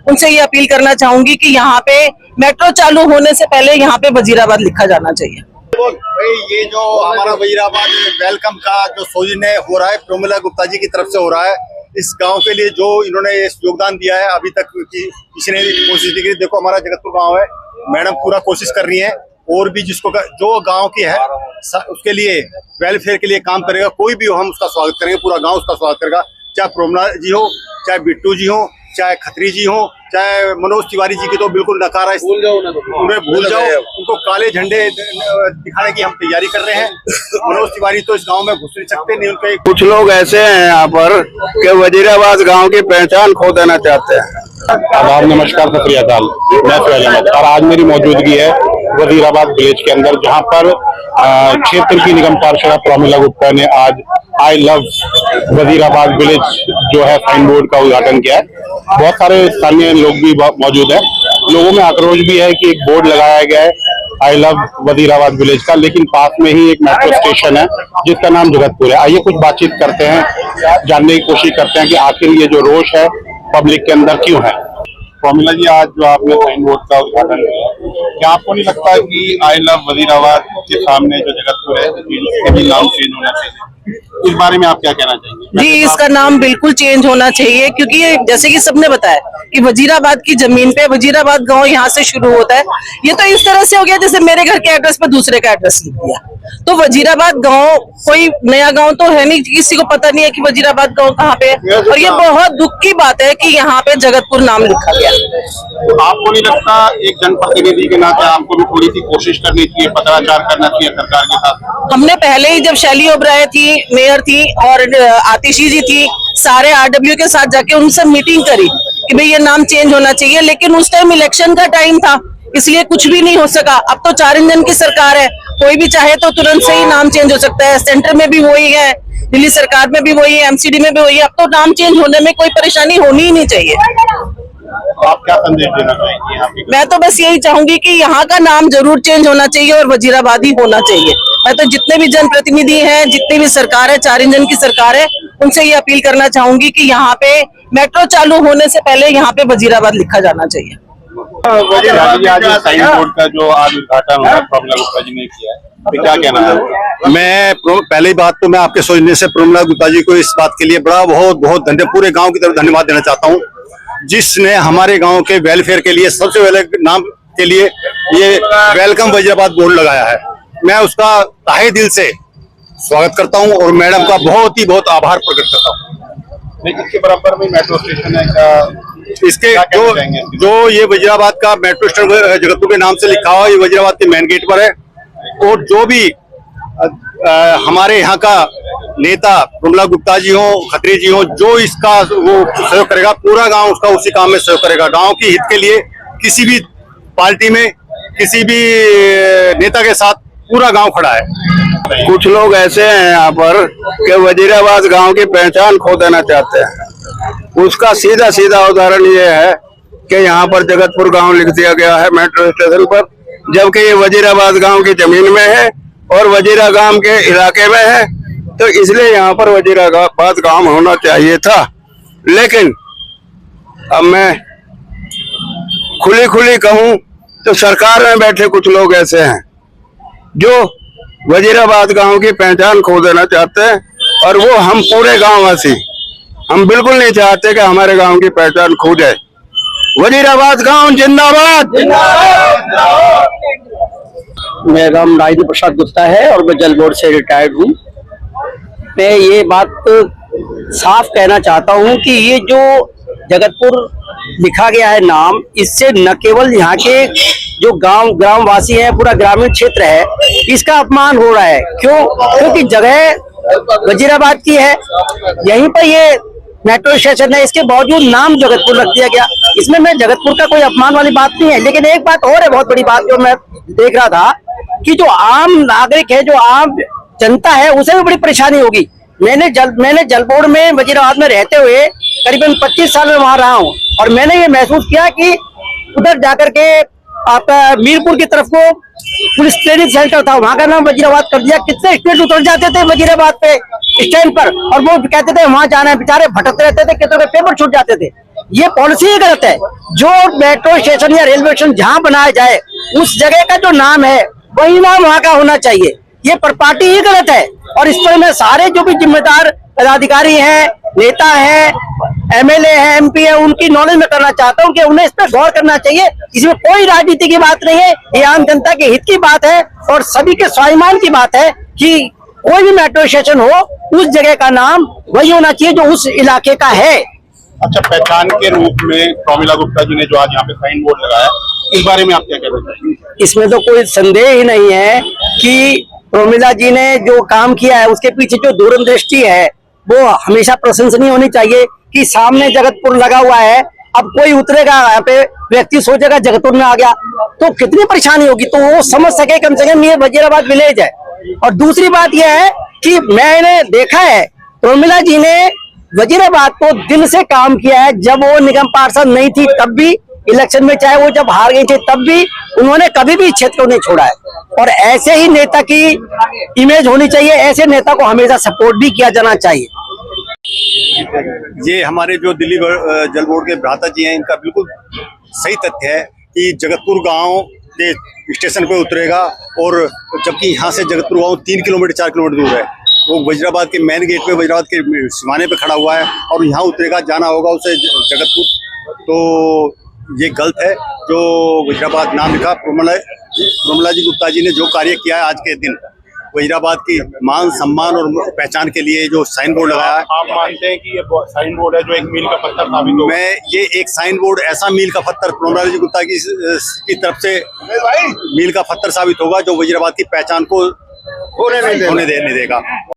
उनसे ये अपील करना चाहूंगी कि यहाँ पे मेट्रो चालू होने से पहले यहाँ पे वजीराबाद लिखा जाना चाहिए। भाई ये जो हमारा वजीराबाद वेलकम का जो सौजन्य हो रहा है प्रमिला गुप्ता जी की तरफ से हो रहा है, इस गांव के लिए जो इन्होंने योगदान दिया है अभी तक किसी ने कोशिश नहीं की। देखो हमारा जगतपुर गांव है, मैडम पूरा कोशिश कर रही है और भी जिसको जो गांव की है उसके लिए वेलफेयर के लिए काम करेगा, कोई भी हो हम उसका स्वागत करेंगे, पूरा गांव उसका स्वागत करेगा। चाहे प्रमिला जी हो, चाहे बिट्टू जी हो, चाहे खत्री जी हो, चाहे मनोज तिवारी जी की तो बिल्कुल नकारा, उन्हें भूल जाओ, उनको काले झंडे दिखाने की हम तैयारी कर रहे हैं। मनोज तिवारी तो इस गांव में घुस नहीं सकते, नहीं उनके। कुछ लोग ऐसे हैं यहाँ पर कि वजीराबाद गांव की पहचान खो देना चाहते हैं। आदाब, नमस्कार, सत श्री अकाल। मैं सूरज अहमद और आज मेरी मौजूदगी है वजीराबाद विलेज के अंदर, जहां पर क्षेत्र की निगम पार्षद प्रमिला गुप्ता ने आज आई लव वजीराबाद विलेज जो है साइन बोर्ड का उद्घाटन किया है। बहुत सारे स्थानीय लोग भी मौजूद हैं। लोगों में आक्रोश भी है कि एक बोर्ड लगाया गया है आई लव वजीराबाद विलेज का, लेकिन पास में ही एक मेट्रो स्टेशन है जिसका नाम जगतपुर है। आइए कुछ बातचीत करते हैं, जानने की कोशिश करते हैं कि आखिर ये जो रोष है पब्लिक के अंदर क्यों है। प्रमिला जी, आज जो आपने साइन बोर्ड का उद्घाटन किया, क्या आपको नहीं लगता कि आई लव वजीराबाद के सामने जो जगतपुर है इसके भी नाम चेंज होना चाहिए? इस बारे में आप क्या कहना चाहेंगे? जी, इसका नाम बिल्कुल चेंज होना चाहिए, क्योंकि जैसे कि सबने बताया कि वजीराबाद की जमीन पे वजीराबाद गांव यहाँ से शुरू होता है। ये तो इस तरह से हो गया जैसे मेरे घर के एड्रेस पे दूसरे का एड्रेस लिख दिया। तो वजीराबाद गांव कोई नया गांव तो है नहीं, किसी को पता नहीं है कि वजीराबाद गांव कहाँ पे है। और ये बहुत दुख की बात है कि यहाँ पे जगतपुर नाम लिखा गया। तो आपको नहीं लगता एक जनप्रतिनिधि के नाते आपको भी थोड़ी सी कोशिश करनी चाहिए, पत्राचार करना चाहिए सरकार के साथ? हमने पहले ही जब शैली ओबराय थी, मेयर थी और आतिशी जी थी, सारे आरडब्ल्यू के साथ जाके उनसे मीटिंग करी कि भाई ये नाम चेंज होना चाहिए, लेकिन उस टाइम इलेक्शन का टाइम था, इसलिए कुछ भी नहीं हो सका। अब तो 4 इंजन की सरकार है, कोई भी चाहे तो तुरंत से ही नाम चेंज हो सकता है। सेंटर में भी वही है, दिल्ली सरकार में भी वही है, एमसीडी में भी वही है। अब तो नाम चेंज होने में कोई परेशानी होनी ही नहीं चाहिए। आप क्या संदेश देना चाहेंगे यहाँ पे? मैं तो बस यही चाहूंगी कि यहाँ का नाम जरूर चेंज होना चाहिए और वजीराबाद ही होना चाहिए। मैं तो जितने भी जनप्रतिनिधि हैं, जितनी भी सरकार है, 4 इंजन की सरकार है, उनसे ये अपील करना चाहूंगी कि यहाँ पे मेट्रो चालू होने से पहले यहाँ पे वजीराबाद लिखा जाना चाहिए। आज साइन बोर्ड का जो आज उद्घाटन हुआ प्रमिला गुप्ता जी ने किया है, तो क्या कहना है? मैं पहली बात तो मैं आपके सोचने से प्रमिला गुप्ता जी को इस बात के लिए बहुत बहुत धन्यवाद, पूरे गांव की तरफ धन्यवाद देना चाहता हूं, जिसने हमारे गांव के वेलफेयर के लिए सबसे पहले नाम के लिए ये वेलकम वजीराबाद बोर्ड लगाया है। मैं उसका तहे दिल से स्वागत करता हूं और मैडम का बहुत आभार प्रकट करता हूं। इसके बराबर में मेट्रो स्टेशन है क्या? इसके जो ये वजीराबाद का मेट्रो स्टेशन जगतपुर के नाम से लिखा हुआ, ये वजीराबाद के मेन गेट पर है। और जो भी हमारे यहाँ का नेता प्रमिला गुप्ता जी हो, खत्री जी हो, जो इसका वो सहयोग करेगा, पूरा गांव उसका उसी काम में सहयोग करेगा। गांव की हित के लिए किसी भी पार्टी में किसी भी नेता के साथ पूरा गांव खड़ा है। कुछ लोग ऐसे हैं यहाँ पर कि वजीराबाद गांव की पहचान खो देना चाहते हैं। उसका सीधा सीधा उदाहरण ये है कि यहाँ पर जगतपुर गांव लिख दिया गया है मेट्रो स्टेशन पर, जबकि ये वजीराबाद गांव की जमीन में है और वजीरा गांव के इलाके में है। तो इसलिए यहाँ पर वजीराबाद गांव होना चाहिए था। लेकिन अब मैं खुली कहूँ तो सरकार में बैठे कुछ लोग ऐसे हैं जो वजीराबाद गांव की पहचान खो देना चाहते हैं, और वो हम पूरे गांव वासी हम बिल्कुल नहीं चाहते कि हमारे गांव की पहचान खो जाए। वजीराबाद गांव जिंदाबाद। मेरा नाम राजेंद्र प्रसाद गुप्ता है और मैं जल बोर्ड से रिटायर्ड हूँ। मैं ये बात साफ कहना चाहता हूँ कि ये जो जगतपुर लिखा गया है नाम, इससे न केवल यहाँ के जो ग्रामवासी है, पूरा ग्रामीण क्षेत्र है, इसका अपमान हो रहा है। क्योंकि जगह वजीराबाद की है, यहीं पर ये मेट्रो स्टेशन है, इसके बावजूद नाम जगतपुर रख दिया गया। इसमें मैं जगतपुर का कोई अपमान वाली बात नहीं है। लेकिन एक बात और है, बहुत बड़ी बात जो मैं देख रहा था कि जो आम नागरिक है, जो आम जनता है, उसे भी बड़ी परेशानी होगी। मैंने जल बोर्ड में वजीराबाद में रहते हुए करीबन 25 साल में वहां रहा हूँ, और मैंने ये महसूस किया कि उधर जाकर के आपका मीरपुर की तरफ को पुलिस ट्रेनिंग सेंटर था, वहां का नाम वजीराबाद कर दिया। कितने स्टूडेंट उतर जाते थे वजीराबाद पे स्टैंड पर, और वो कहते थे वहां जाना है, बेचारे भटकते रहते थे, कितने पेपर छूट जाते थे। ये पॉलिसी ही गलत है। जो मेट्रो स्टेशन या रेलवे स्टेशन जहाँ बनाया जाए उस जगह का जो नाम है वही नाम वहाँ का होना चाहिए। ये प्रॉपर्टी ही गलत है और इस पर मैं सारे जो भी जिम्मेदार पदाधिकारी हैं, नेता हैं, एमएलए हैं, एमपी है, उनकी नॉलेज में करना चाहता हूँ कि उन्हें इस पर गौर करना चाहिए। इसमें कोई राजनीति की बात नहीं है, ये आम जनता के हित की बात है और सभी के स्वाभिमान की बात है कि कोई भी मेट्रो स्टेशन हो उस जगह का नाम वही होना चाहिए जो उस इलाके का है। अच्छा, पहचान के रूप में प्रोमिला गुप्ता जी ने जो आज यहाँ पे साइन बोर्ड लगाया, इस बारे में आप क्या कहना चाहेंगे? इसमें तो कोई संदेह ही नहीं है कि प्रोमिला जी ने जो काम किया है उसके पीछे जो दूरदृष्टि है वो हमेशा प्रशंसनीय होनी चाहिए। कि सामने जगतपुर लगा हुआ है, अब कोई उतरेगा यहाँ पे, व्यक्ति सोचेगा जगतपुर में आ गया तो कितनी परेशानी होगी, तो वो समझ सके कम से कम ये वजीराबाद विलेज है। और दूसरी बात यह है कि मैंने देखा है प्रोमिला जी ने वजीराबाद को दिल से काम किया है। जब वो निगम पार्षद नहीं थी तब भी, इलेक्शन में चाहे वो जब हार गई थी तब भी उन्होंने कभी भी क्षेत्र को नहीं छोड़ा है। और ऐसे ही नेता की इमेज होनी चाहिए, ऐसे नेता को हमेशा सपोर्ट भी किया जाना चाहिए। ये हमारे जो दिल्ली जल बोर्ड के भ्राता जी हैं, इनका बिल्कुल सही तथ्य है कि जगतपुर गांव के स्टेशन पे उतरेगा और जबकि यहाँ से जगतपुर गांव 3 किलोमीटर 4 किलोमीटर दूर है, वो वजीराबाद के मेन गेट पे, वजीराबाद के सीमाने पे खड़ा हुआ है और यहाँ उतरेगा, जाना होगा उसे जगतपुर। तो ये गलत है जो वजीराबाद नाम लिखा। प्रोमिला जी गुप्ता जी ने जो कार्य किया है आज के दिन वजीराबाद की मान सम्मान और पहचान के लिए जो साइन बोर्ड लगाया है, आप मानते हैं कि ये साइन बोर्ड है जो एक मील का पत्थर साबित होगा? मैं ये एक साइन बोर्ड ऐसा मील का पत्थर प्रोमिला जी गुप्ता की तरफ से मील का पत्थर साबित होगा जो वजीराबाद की पहचान को होने नहीं देगा।